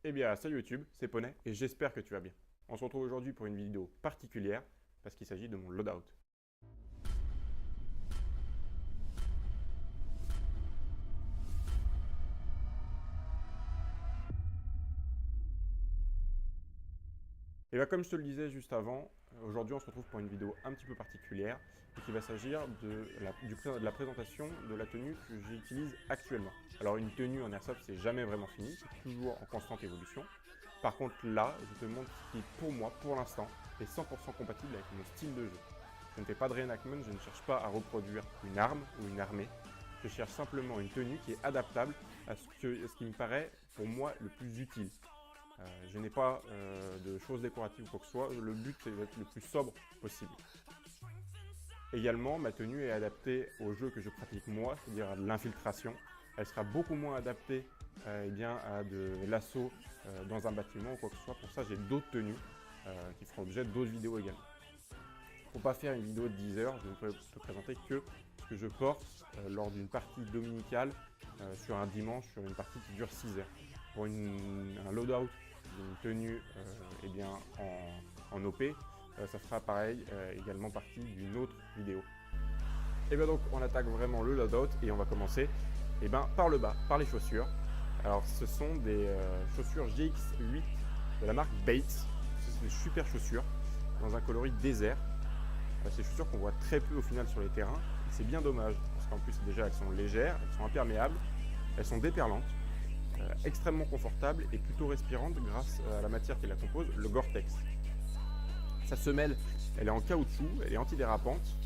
Eh bien, salut YouTube, c'est Poney et j'espère que tu vas bien. On se retrouve aujourd'hui pour une vidéo particulière parce qu'il s'agit de mon loadout. Et bien, comme je te le disais juste avant, aujourd'hui on se retrouve pour une vidéo un petit peu particulière et qui va s'agir de la présentation de la tenue que j'utilise actuellement. Alors une tenue en airsoft c'est jamais vraiment fini, c'est toujours en constante évolution. Par contre là, je te montre ce qui pour moi, pour l'instant, est 100% compatible avec mon style de jeu. Je ne fais pas de reenactment, je ne cherche pas à reproduire une arme ou une armée. Je cherche simplement une tenue qui est adaptable à ce qui me paraît pour moi le plus utile. Je n'ai pas de choses décoratives ou quoi que ce soit, le but c'est d'être le plus sobre possible. Également, ma tenue est adaptée au jeu que je pratique moi, c'est-à-dire à de l'infiltration. Elle sera beaucoup moins adaptée à de l'assaut dans un bâtiment ou quoi que ce soit. Pour ça, j'ai d'autres tenues qui feront l'objet d'autres vidéos également. Pour ne pas faire une vidéo de 10 heures, je ne peux te présenter que ce que je porte lors d'une partie dominicale sur un dimanche, sur une partie qui dure 6 heures. Pour un loadout, une tenue en OP, ça sera pareil, également partie d'une autre vidéo. Et bien donc on attaque vraiment le loadout et on va commencer par le bas, par les chaussures. Alors ce sont des chaussures GX8 de la marque Bates. C'est des super chaussures dans un coloris désert. Ces chaussures qu'on voit très peu au final sur les terrains. C'est bien dommage parce qu'en plus déjà elles sont légères, elles sont imperméables, elles sont déperlantes. Extrêmement confortable et plutôt respirante grâce à la matière qui la compose, le Gore-Tex. Sa semelle, elle est en caoutchouc, elle est antidérapante.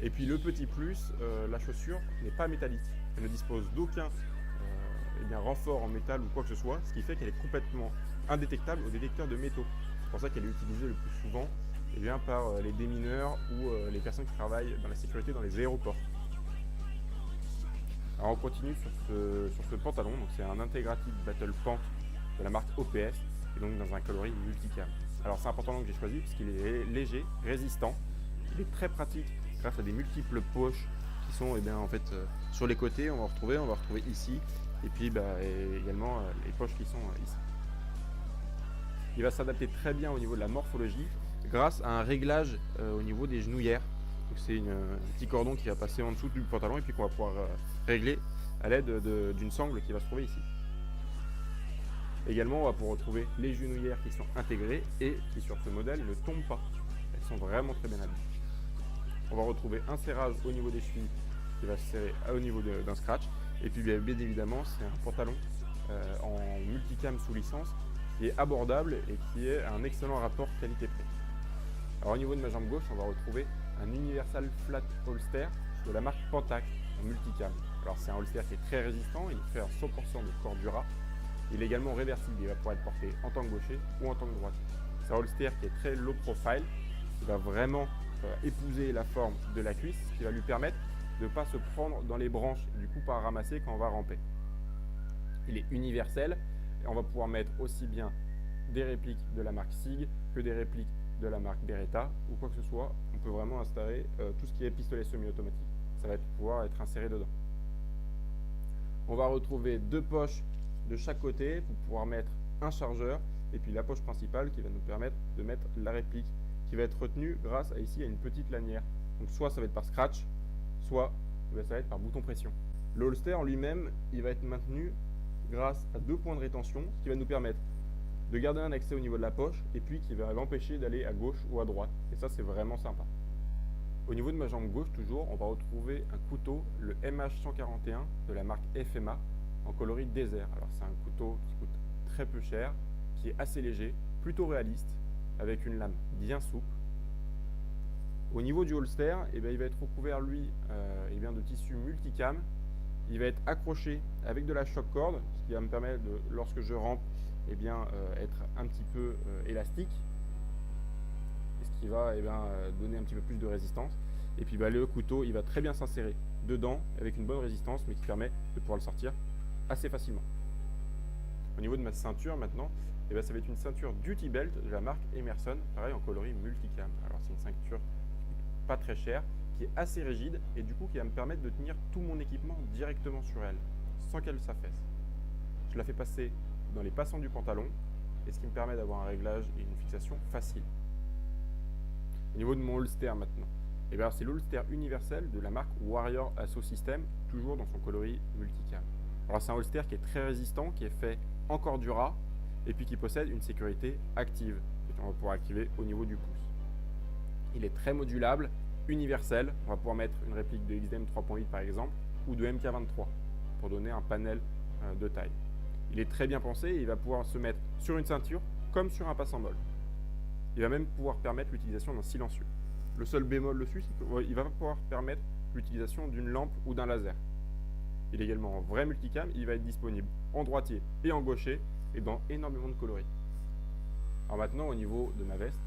Et puis le petit plus, la chaussure n'est pas métallique. Elle ne dispose d'aucun renfort en métal ou quoi que ce soit, ce qui fait qu'elle est complètement indétectable au détecteur de métaux. C'est pour ça qu'elle est utilisée le plus souvent par les démineurs ou les personnes qui travaillent dans la sécurité dans les aéroports. Alors on continue sur ce pantalon, donc c'est un Integrated Battle Pant de la marque OPS et donc dans un coloris multicam. Alors c'est un pantalon que j'ai choisi parce qu'il est léger, résistant, il est très pratique grâce à des multiples poches qui sont sur les côtés, on va retrouver ici et puis également les poches qui sont ici. Il va s'adapter très bien au niveau de la morphologie grâce à un réglage au niveau des genouillères. C'est un petit cordon qui va passer en dessous du pantalon et puis qu'on va pouvoir régler à l'aide d'une sangle qui va se trouver ici. Également, on va pouvoir retrouver les genouillères qui sont intégrées et qui sur ce modèle ne tombent pas. Elles sont vraiment très bien habillées. On va retrouver un serrage au niveau des chevilles qui va se serrer au niveau d'un scratch. Et puis bien évidemment, c'est un pantalon en multicam sous licence qui est abordable et qui est un excellent rapport qualité-prix. Alors au niveau de ma jambe gauche, on va retrouver un Universal Flat Holster de la marque Pentax en multicam. Alors c'est un holster qui est très résistant, il fait 100% de Cordura. Il est également réversible, il va pouvoir être porté en tant que gaucher ou en tant que droitier. C'est un holster qui est très low profile, qui va vraiment épouser la forme de la cuisse, ce qui va lui permettre de ne pas se prendre dans les branches et du coup pas ramasser quand on va ramper. Il est universel et on va pouvoir mettre aussi bien des répliques de la marque SIG que des répliques de la marque Beretta ou quoi que ce soit. On peut vraiment installer tout ce qui est pistolet semi-automatique. Ça va pouvoir être inséré dedans. On va retrouver deux poches de chaque côté pour pouvoir mettre un chargeur et puis la poche principale qui va nous permettre de mettre la réplique qui va être retenue grâce à ici à une petite lanière. Donc soit ça va être par scratch, soit ça va être par bouton pression. Le holster en lui-même, il va être maintenu grâce à deux points de rétention, ce qui va nous permettre de garder un accès au niveau de la poche et puis qui va l'empêcher d'aller à gauche ou à droite. Et ça, c'est vraiment sympa. Au niveau de ma jambe gauche, toujours, on va retrouver un couteau, le MH141 de la marque FMA en coloris désert. Alors, c'est un couteau qui coûte très peu cher, qui est assez léger, plutôt réaliste, avec une lame bien souple. Au niveau du holster, il va être recouvert, lui, de tissu multicam. Il va être accroché avec de la choc corde, ce qui va me permettre, lorsque je rampe, être un petit peu élastique, ce qui va donner un petit peu plus de résistance. Et puis le couteau, il va très bien s'insérer dedans avec une bonne résistance, mais qui permet de pouvoir le sortir assez facilement. Au niveau de ma ceinture maintenant, ça va être une ceinture Duty Belt de la marque Emerson, pareil en coloris multicam. Alors c'est une ceinture pas très chère, qui est assez rigide et du coup qui va me permettre de tenir tout mon équipement directement sur elle, sans qu'elle s'affaisse. Je la fais passer dans les passants du pantalon, et ce qui me permet d'avoir un réglage et une fixation facile. Au niveau de mon holster maintenant, c'est l'holster universel de la marque Warrior Asso System, toujours dans son coloris multicam. Alors c'est un holster qui est très résistant, qui est fait en Cordura, et puis qui possède une sécurité active, qu'on va pouvoir activer au niveau du pouce. Il est très modulable, universel, on va pouvoir mettre une réplique de XDM 3.8 par exemple, ou de MK23, pour donner un panel de taille. Il est très bien pensé et il va pouvoir se mettre sur une ceinture comme sur un passe-en-bol. Il va même pouvoir permettre l'utilisation d'un silencieux. Le seul bémol dessus, c'est qu'il va pouvoir permettre l'utilisation d'une lampe ou d'un laser. Il est également en vrai multicam, il va être disponible en droitier et en gaucher et dans énormément de coloris. Alors maintenant, au niveau de ma veste,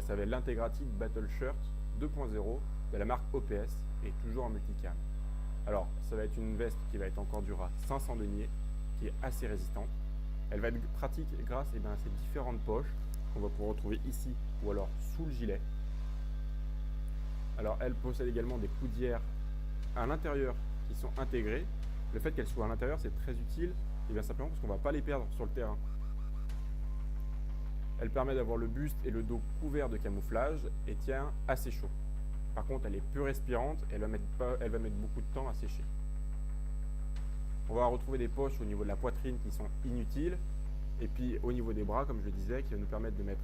ça va être l'Integrated Battle Shirt 2.0 de la marque OPS et toujours en multicam. Alors, ça va être une veste qui va être en Cordura 500 deniers, qui est assez résistante. Elle va être pratique grâce à ces différentes poches qu'on va pouvoir retrouver ici ou alors sous le gilet. Alors, elle possède également des coudières à l'intérieur qui sont intégrées. Le fait qu'elles soient à l'intérieur, c'est très utile, simplement parce qu'on ne va pas les perdre sur le terrain. Elle permet d'avoir le buste et le dos couverts de camouflage et tient assez chaud. Par contre, elle est peu respirante et elle va mettre beaucoup de temps à sécher. On va retrouver des poches au niveau de la poitrine qui sont inutiles. Et puis au niveau des bras, comme je le disais, qui va nous permettre de mettre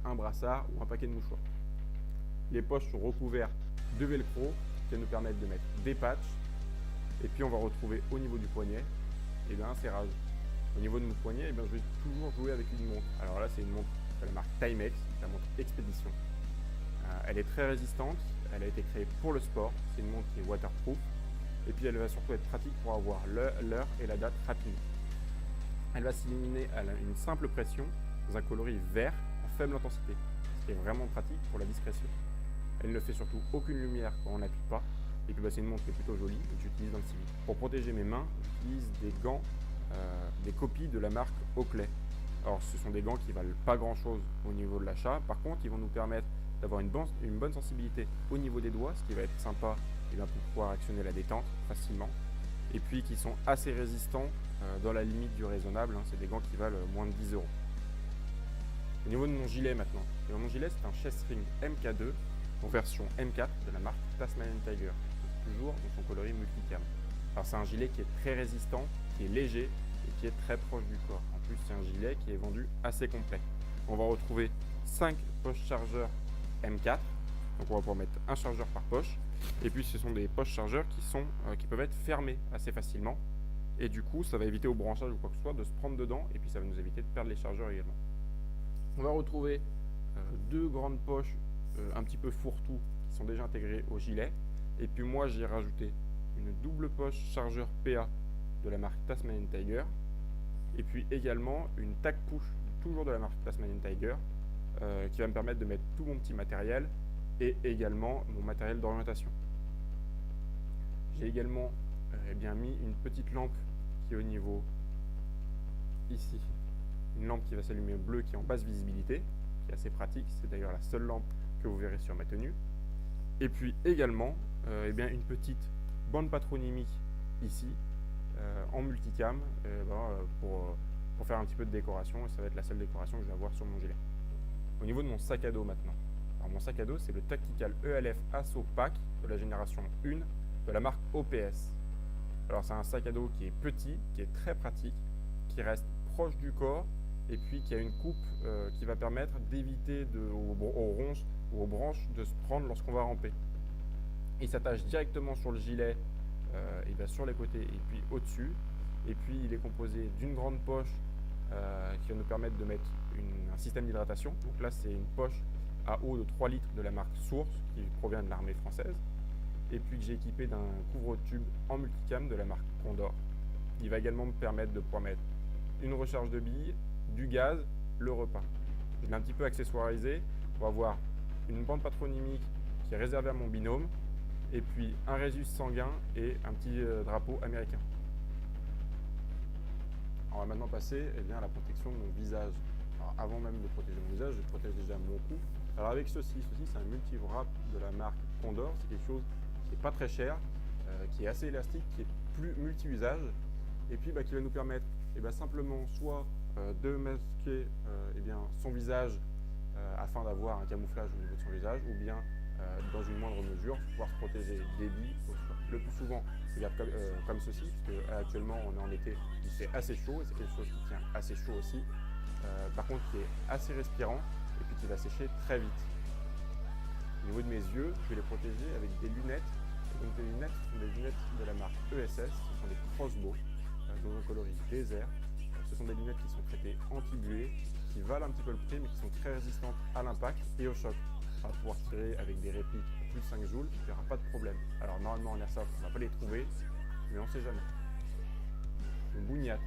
un brassard ou un paquet de mouchoirs. Les poches sont recouvertes de velcro qui va nous permettre de mettre des patchs. Et puis on va retrouver au niveau du poignet un serrage. Au niveau de mon poignet, je vais toujours jouer avec une montre. Alors là, c'est une montre de la marque Timex, la montre Expedition. Elle est très résistante, elle a été créée pour le sport, c'est une montre qui est waterproof. Et puis elle va surtout être pratique pour avoir l'heure et la date rapidement. Elle va s'illuminer à une simple pression dans un coloris vert en faible intensité, ce qui est vraiment pratique pour la discrétion. Elle ne fait surtout aucune lumière quand on n'appuie pas. Et puis c'est une montre qui est plutôt jolie et que j'utilise dans le civil. Pour protéger mes mains, j'utilise des gants, des copies de la marque Oakley. Alors ce sont des gants qui valent pas grand chose au niveau de l'achat. Par contre, ils vont nous permettre d'avoir une bonne sensibilité au niveau des doigts, ce qui va être sympa pour pouvoir actionner la détente facilement. Et puis qui sont assez résistants dans la limite du raisonnable. C'est des gants qui valent moins de 10 €. Au niveau de mon gilet maintenant. Mon gilet, c'est un chest ring MK2 en version M4 de la marque Tasmanian Tiger, toujours dans son coloris multicam. Alors c'est un gilet qui est très résistant, qui est léger et qui est très proche du corps. En plus, c'est un gilet qui est vendu assez complet. On va retrouver 5 poches chargeurs M4, donc on va pouvoir mettre un chargeur par poche. Et puis ce sont des poches chargeurs qui peuvent être fermées assez facilement. Et du coup, ça va éviter au branchage ou quoi que ce soit de se prendre dedans, et puis ça va nous éviter de perdre les chargeurs également. On va retrouver 2 grandes poches un petit peu fourre-tout qui sont déjà intégrées au gilet. Et puis moi, j'ai rajouté une double poche chargeur PA de la marque Tasmanian Tiger. Et puis également une tag push, toujours de la marque Tasmanian Tiger, qui va me permettre de mettre tout mon petit matériel et également mon matériel d'orientation. J'ai également mis une petite lampe qui est au niveau ici, une lampe qui va s'allumer bleu qui est en basse visibilité, qui est assez pratique, c'est d'ailleurs la seule lampe que vous verrez sur ma tenue. Et puis également une petite bande patronymique ici en multicam pour faire un petit peu de décoration, et ça va être la seule décoration que je vais avoir sur mon gilet. Au niveau de mon sac à dos maintenant. Alors mon sac à dos, c'est le Tactical ELF Asso Pack de la génération 1 de la marque OPS. Alors c'est un sac à dos qui est petit, qui est très pratique, qui reste proche du corps et puis qui a une coupe qui va permettre d'éviter aux ronces ou aux branches de se prendre lorsqu'on va ramper. Il s'attache directement sur le gilet, sur les côtés et puis au-dessus. Et puis il est composé d'une grande poche qui va nous permettre de mettre un système d'hydratation. Donc là c'est une poche à eau de 3 litres de la marque Source qui provient de l'armée française. Et puis que j'ai équipé d'un couvre-tube en multicam de la marque Condor. Il va également me permettre de pouvoir mettre une recharge de billes, du gaz, le repas. Je l'ai un petit peu accessoirisé pour avoir une bande patronymique qui est réservée à mon binôme, et puis un résus sanguin et un petit drapeau américain. On va maintenant passer à la protection de mon visage. Alors, avant même de protéger mon visage, je protège déjà mon cou. Alors avec ceci c'est un multi-wrap de la marque Condor, c'est quelque chose qui n'est pas très cher, qui est assez élastique, qui est plus multi-usage, et puis qui va nous permettre simplement soit de masquer eh bien, son visage afin d'avoir un camouflage au niveau de son visage, ou bien dans une moindre mesure pouvoir se protéger des billes. Le plus souvent, je garde comme ceci, parce qu'actuellement on est en été, il fait assez chaud et c'est quelque chose qui tient assez chaud aussi. Par contre, qui est assez respirant et puis qui va sécher très vite. Au niveau de mes yeux, je vais les protéger avec des lunettes. Et donc les lunettes, ce sont des lunettes de la marque ESS, ce sont des Crossbow dans un coloris désert. Ce sont des lunettes qui sont traitées anti-buée, qui valent un petit peu le prix mais qui sont très résistantes à l'impact et au choc. On va pouvoir tirer avec des répliques à plus de 5 joules, il n'y aura pas de problème. Alors normalement en airsoft, on ne va pas les trouver, mais on ne sait jamais. Mon Bougnat,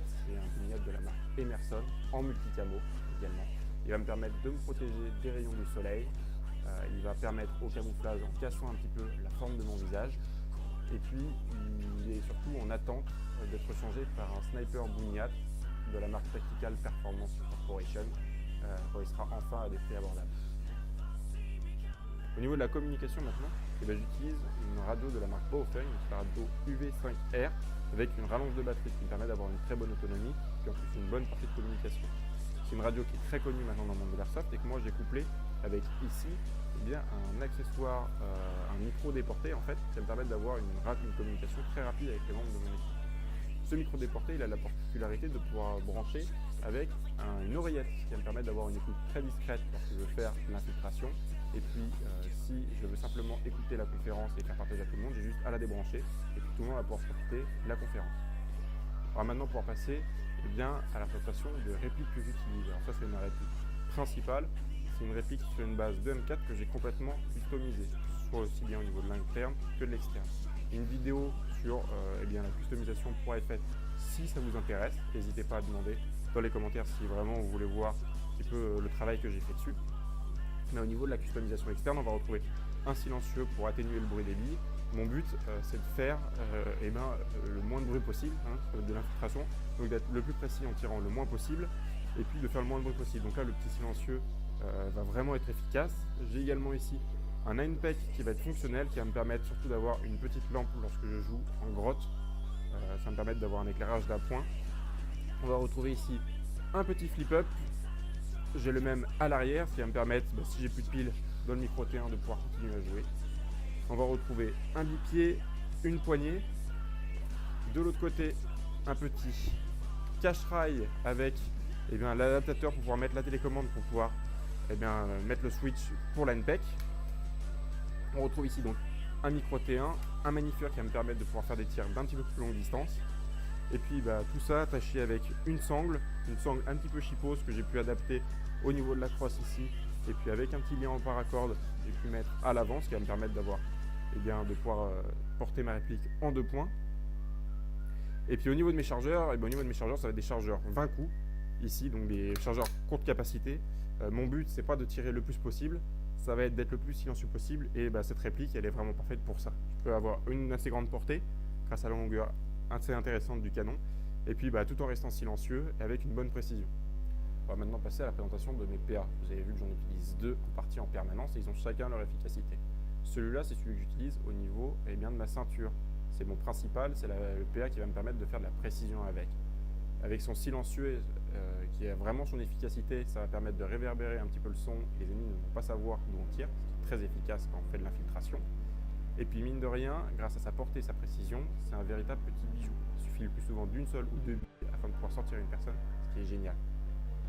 c'est un Bougnat de la marque Emerson en multicamo également. Il va me permettre de me protéger des rayons du soleil. Il va permettre au camouflage en cassant un petit peu la forme de mon visage. Et puis, il est surtout en attente d'être changé par un sniper Bougnat de la marque Tactical Performance Corporation quand il sera enfin à des prix abordables. Au niveau de la communication maintenant, j'utilise une radio de la marque Baofeng, une radio UV5R avec une rallonge de batterie qui me permet d'avoir une très bonne autonomie et en plus une bonne partie de communication. C'est une radio qui est très connue maintenant dans le monde de l'airsoft et que moi j'ai couplé avec ici un accessoire, un micro déporté en fait, qui va me permettre d'avoir une communication très rapide avec les membres de mon équipe. Ce micro déporté, il a la particularité de pouvoir brancher avec une oreillette qui va me permettre d'avoir une écoute très discrète lorsque je veux faire l'infiltration. Et puis, si je veux simplement écouter la conférence et faire partager à tout le monde, j'ai juste à la débrancher et puis tout le monde va pouvoir écouter la conférence. On va maintenant pouvoir passer à la présentation de répliques que j'utilise. Alors ça, c'est ma réplique principale. C'est une réplique sur une base de M4 que j'ai complètement customisée, que ce soit aussi bien au niveau de l'interne que de l'externe. Une vidéo sur la customisation pourra être faite si ça vous intéresse. N'hésitez pas à demander dans les commentaires si vraiment vous voulez voir un petit peu le travail que j'ai fait dessus. Mais au niveau de la customisation externe, on va retrouver un silencieux pour atténuer le bruit des billes. Mon but, c'est de faire le moins de bruit possible, de l'infiltration, donc d'être le plus précis en tirant le moins possible, et puis de faire le moins de bruit possible. Donc là, le petit silencieux va vraiment être efficace. J'ai également ici un Ninepec qui va être fonctionnel, qui va me permettre surtout d'avoir une petite lampe lorsque je joue en grotte. Ça va me permettre d'avoir un éclairage d'appoint. On va retrouver ici un petit flip-up. J'ai le même à l'arrière, ce qui va me permettre, si j'ai plus de piles dans le micro T1, de pouvoir continuer à jouer. On va retrouver un bipied, une poignée. De l'autre côté, un petit cache-rail avec l'adaptateur pour pouvoir mettre la télécommande, pour pouvoir mettre le switch pour l'NPEC. On retrouve ici donc un micro T1, un magnifieur qui va me permettre de pouvoir faire des tirs d'un petit peu plus longue distance. Et puis tout ça attaché avec une sangle un petit peu chipose que j'ai pu adapter au niveau de la crosse ici. Et puis avec un petit lien en paracorde, j'ai pu mettre à l'avant, ce qui va me permettre d'avoir de pouvoir porter ma réplique en 2 points. Et puis au niveau de mes chargeurs, ça va être des chargeurs 20 coups ici, donc des chargeurs courte capacité. Mon but, c'est pas de tirer le plus possible, ça va être d'être le plus silencieux possible. Et cette réplique, elle est vraiment parfaite pour ça. Je peux avoir une assez grande portée grâce à la longueur assez intéressante du canon, et puis tout en restant silencieux et avec une bonne précision. On va maintenant passer à la présentation de mes PA. Vous avez vu que j'en utilise 2 en partie en permanence et ils ont chacun leur efficacité. Celui-là, c'est celui que j'utilise au niveau de ma ceinture. C'est mon principal, c'est le PA qui va me permettre de faire de la précision avec. Avec son silencieux qui a vraiment son efficacité, ça va permettre de réverbérer un petit peu le son et les ennemis ne vont pas savoir d'où on tire, ce qui est très efficace quand on fait de l'infiltration. Et puis mine de rien, grâce à sa portée et sa précision, c'est un véritable petit bijou. Il suffit le plus souvent d'une seule ou 2 billes afin de pouvoir sortir une personne, ce qui est génial.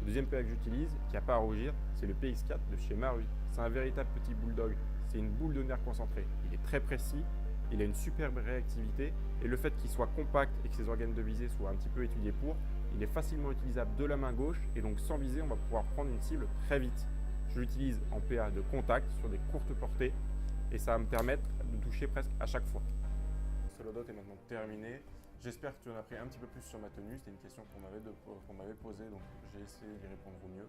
Le deuxième PA que j'utilise, qui n'a pas à rougir, c'est le PX4 de chez Marui. C'est un véritable petit bulldog, c'est une boule de nerf concentrée. Il est très précis, il a une superbe réactivité et le fait qu'il soit compact et que ses organes de visée soient un petit peu étudiés pour, il est facilement utilisable de la main gauche et donc sans viser, on va pouvoir prendre une cible très vite. Je l'utilise en PA de contact sur des courtes portées et ça va me permettre de toucher presque à chaque fois. Ce loadout est maintenant terminé. J'espère que tu en as appris un petit peu plus sur ma tenue. C'était une question qu'on m'avait posée, donc j'ai essayé d'y répondre au mieux.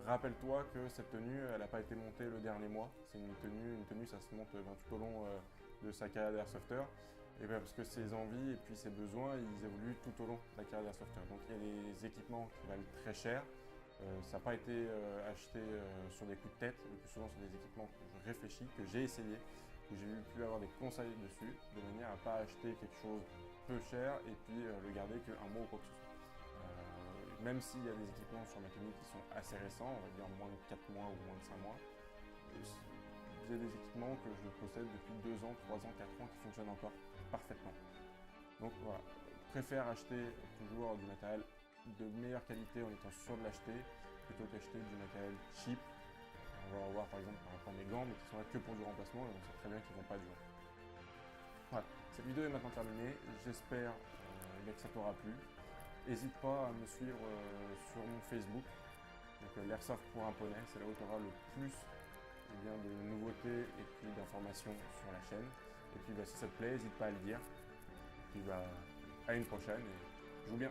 Rappelle-toi que cette tenue, elle n'a pas été montée le dernier mois. C'est une tenue, ça se monte tout au long de sa carrière d'airsofter. Et parce que ses envies et puis ses besoins, ils évoluent tout au long de la carrière d'airsofter. Donc il y a des équipements qui valent très cher. Ça n'a pas été acheté sur des coups de tête. Le plus souvent, c'est des équipements que je réfléchis, que j'ai essayé, que j'ai pu avoir des conseils dessus, de manière à ne pas acheter quelque chose peu cher et puis le garder qu'un mois ou quoi que ce soit. même s'il y a des équipements sur ma clinique qui sont assez récents, on va dire moins de 4 mois ou moins de 5 mois, j'ai des équipements que je possède depuis 2 ans, 3 ans, 4 ans qui fonctionnent encore parfaitement. Donc voilà, je préfère acheter toujours du matériel de meilleure qualité en étant sûr de l'acheter plutôt qu'acheter du matériel cheap. On va voir par exemple par rapport à mes gants, mais qui sont là que pour du remplacement et on sait très bien qu'ils ne vont pas durer. Voilà, cette vidéo est maintenant terminée, j'espère que ça t'aura plu. N'hésite pas à me suivre sur mon Facebook, donc l'Airsoft pour un poney, c'est là où tu auras le plus de nouveautés et puis d'informations sur la chaîne. Et puis si ça te plaît, n'hésite pas à le dire. Et puis à une prochaine et joue bien.